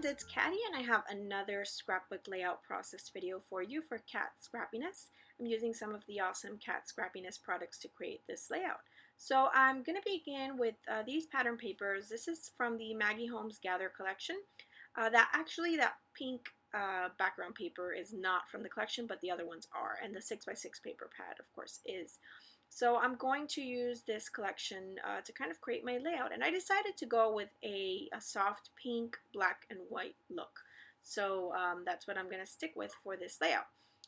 it's Caddy, and I have another scrapbook layout process video for you for cat scrappiness. I'm using some of the awesome cat scrappiness products to create this layout. So I'm going to begin with these pattern papers. This is from the Maggie Holmes Gather collection. That pink background paper is not from the collection, but the other ones are, and the 6x6 paper pad, of course, is. So I'm going to use this collection to kind of create my layout, and I decided to go with a soft pink, black, and white look. So that's what I'm going to stick with for this layout.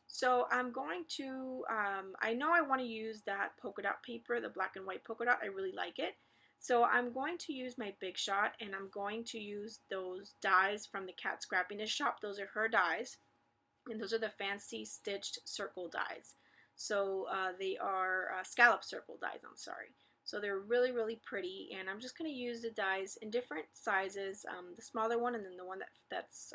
So I'm going to, I know I want to use that polka dot paper, the black and white polka dot. I really like it. So I'm going to use my Big Shot, and I'm going to use those dies from the Cat Scrappiness shop. Those are her dies, and those are the fancy stitched circle dies. So they are scallop circle dies, I'm sorry. So they're really, really pretty, and I'm just going to use the dies in different sizes, the smaller one and then the one that's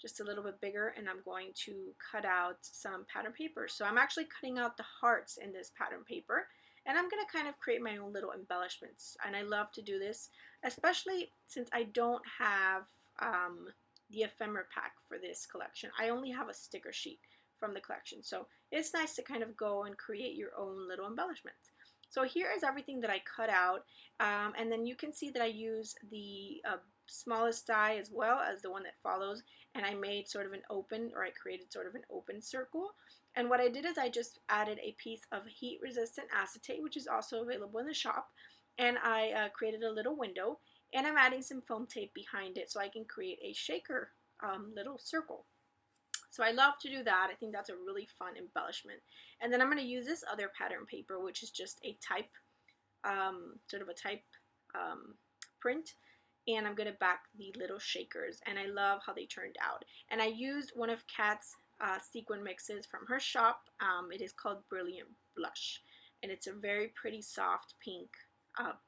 just a little bit bigger, and I'm going to cut out some pattern paper. So I'm actually cutting out the hearts in this pattern paper, and I'm going to kind of create my own little embellishments, and I love to do this, especially since I don't have the ephemera pack for this collection. I only have a sticker sheet from the collection, so it's nice to kind of go and create your own little embellishments. So here is everything that I cut out, and then you can see that I use the smallest die as well as the one that follows, and I made sort of an open, or I created sort of an open circle. And what I did is I just added a piece of heat resistant acetate, which is also available in the shop, and I created a little window, and I'm adding some foam tape behind it so I can create a shaker little circle. So I love to do that. I think that's a really fun embellishment. And then I'm going to use this other pattern paper, which is just a type, sort of a type print. And I'm going to back the little shakers. And I love how they turned out. And I used one of Kat's sequin mixes from her shop. It is called Brilliant Blush. And it's a very pretty soft pink,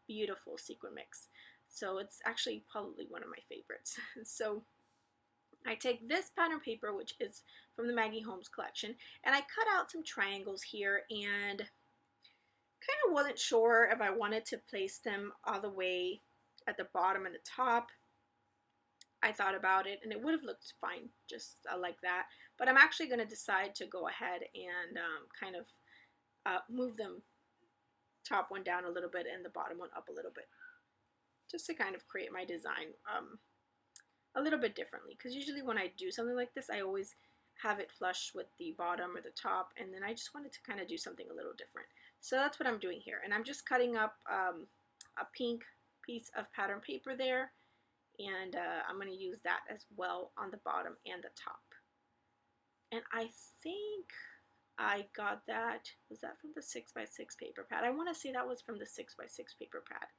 beautiful sequin mix. So it's actually probably one of my favorites. So I take this pattern paper, which is from the Maggie Holmes collection, and I cut out some triangles here, and kind of wasn't sure if I wanted to place them all the way at the bottom and the top. I thought about it, and it would have looked fine just like that, but I'm actually going to decide to go ahead and kind of move them, top one down a little bit and the bottom one up a little bit, just to kind of create my design a little bit differently, because usually when I do something like this, I always have it flush with the bottom or the top, and then I just wanted to kind of do something a little different. So that's what I'm doing here, and I'm just cutting up a pink piece of pattern paper there, and I'm going to use that as well on the bottom and the top. And I think I got that, was that from the 6x6 paper pad? I want to say that was from the 6x6 paper pad,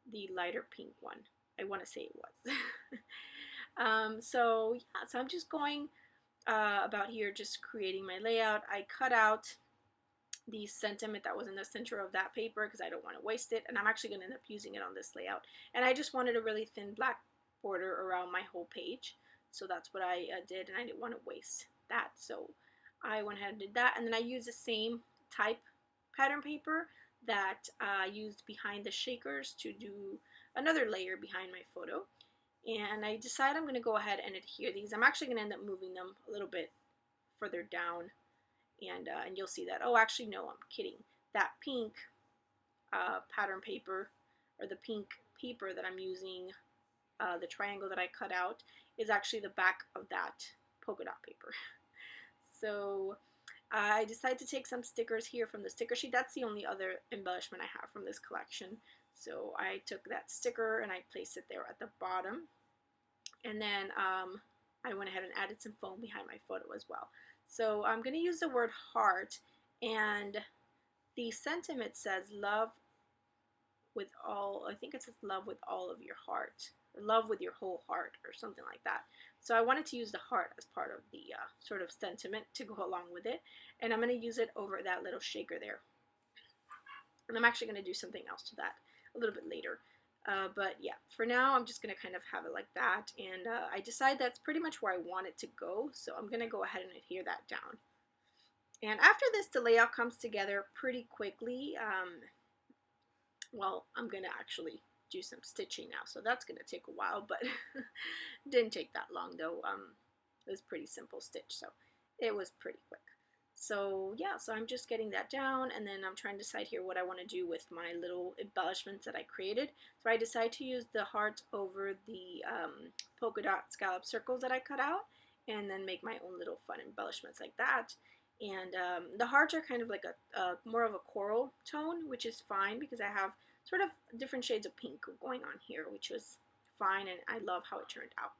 the lighter pink one. I want to say it was. So yeah, so I'm just going about here, just creating my layout. I cut out the sentiment that was in the center of that paper because I don't want to waste it, and I'm actually going to end up using it on this layout. And I just wanted a really thin black border around my whole page, so that's what I did, and I didn't want to waste that, so I went ahead and did that. And then I used the same type pattern paper that I used behind the shakers to do another layer behind my photo, and I decided I'm going to go ahead and adhere these. I'm actually going to end up moving them a little bit further down, and you'll see that. Oh, actually, no, I'm kidding. That pink pattern paper, or the pink paper that I'm using, the triangle that I cut out, is actually the back of that polka dot paper. So I decided to take some stickers here from the sticker sheet. That's the only other embellishment I have from this collection. So I took that sticker and I placed it there at the bottom. And then I went ahead and added some foam behind my photo as well. So I'm going to use the word heart, and the sentiment says love with all, I think it says love with all of your heart, or love with your whole heart, or something like that. So I wanted to use the heart as part of the sort of sentiment to go along with it, and I'm going to use it over that little shaker there. And I'm actually going to do something else to that a little bit later. But yeah, for now I'm just going to kind of have it like that, and I decided that's pretty much where I want it to go, so I'm going to go ahead and adhere that down. And after this, the layout comes together pretty quickly. Well, I'm going to actually do some stitching now. So that's going to take a while, but didn't take that long though. It was pretty simple stitch, so it was pretty quick. So yeah, so I'm just getting that down, and then I'm trying to decide here what I want to do with my little embellishments that I created. So I decided to use the hearts over the polka dot scallop circles that I cut out, and then make my own little fun embellishments like that. And the hearts are kind of like a more of a coral tone, which is fine because I have sort of different shades of pink going on here, which was fine, and I love how it turned out.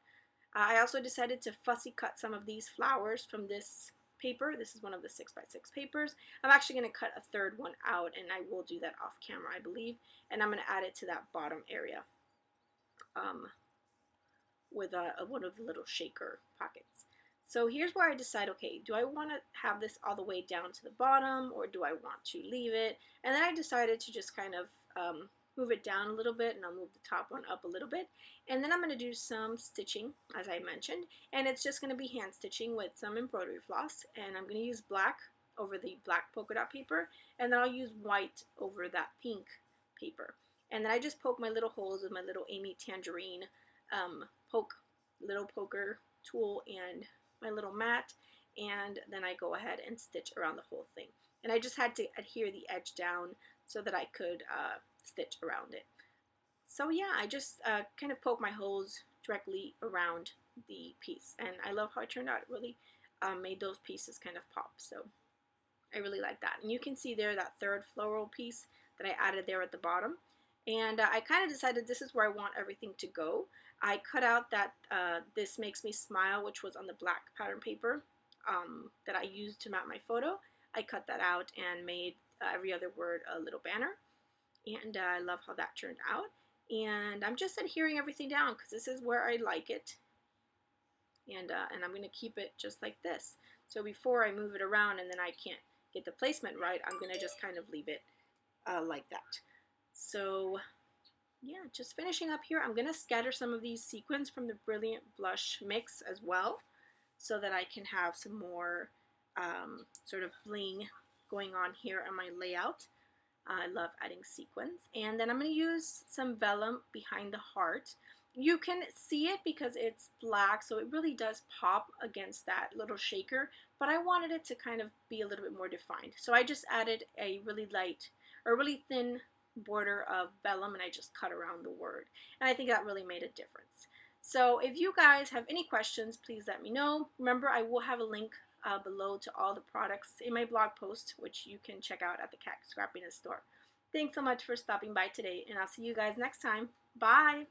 I also decided to fussy cut some of these flowers from this paper. This is one of the 6x6 papers. I'm actually going to cut a third one out, and I will do that off camera, I believe, and I'm going to add it to that bottom area with one of the little shaker pockets. So here's where I decide, okay, do I want to have this all the way down to the bottom, or do I want to leave it? And then I decided to just kind of move it down a little bit, and I'll move the top one up a little bit. And then I'm going to do some stitching, as I mentioned, and it's just going to be hand stitching with some embroidery floss, and I'm going to use black over the black polka dot paper, and then I'll use white over that pink paper. And then I just poke my little holes with my little Amy Tangerine little poker tool and my little mat, and then I go ahead and stitch around the whole thing. And I just had to adhere the edge down so that I could stitch around it. So yeah, I just kind of poke my holes directly around the piece, and I love how it turned out. It really made those pieces kind of pop, so I really like that. And you can see there that third floral piece that I added there at the bottom. And I kind of decided this is where I want everything to go. I cut out that This Makes Me Smile, which was on the black pattern paper that I used to map my photo. I cut that out and made every other word a little banner. And I love how that turned out. And I'm just adhering everything down because this is where I like it. And I'm going to keep it just like this. So before I move it around and then I can't get the placement right, I'm going to just kind of leave it like that. So yeah, just finishing up here, I'm going to scatter some of these sequins from the Brilliant Blush mix as well, so that I can have some more sort of bling going on here on my layout. I love adding sequins. And then I'm going to use some vellum behind the heart. You can see it because it's black, so it really does pop against that little shaker, but I wanted it to kind of be a little bit more defined. So I just added a really light, or really thin border of vellum, and I just cut around the word. And I think that really made a difference. So if you guys have any questions, please let me know. Remember, I will have a link below to all the products in my blog post, which you can check out at the Cat Scrappiness store. Thanks so much for stopping by today, and I'll see you guys next time. Bye!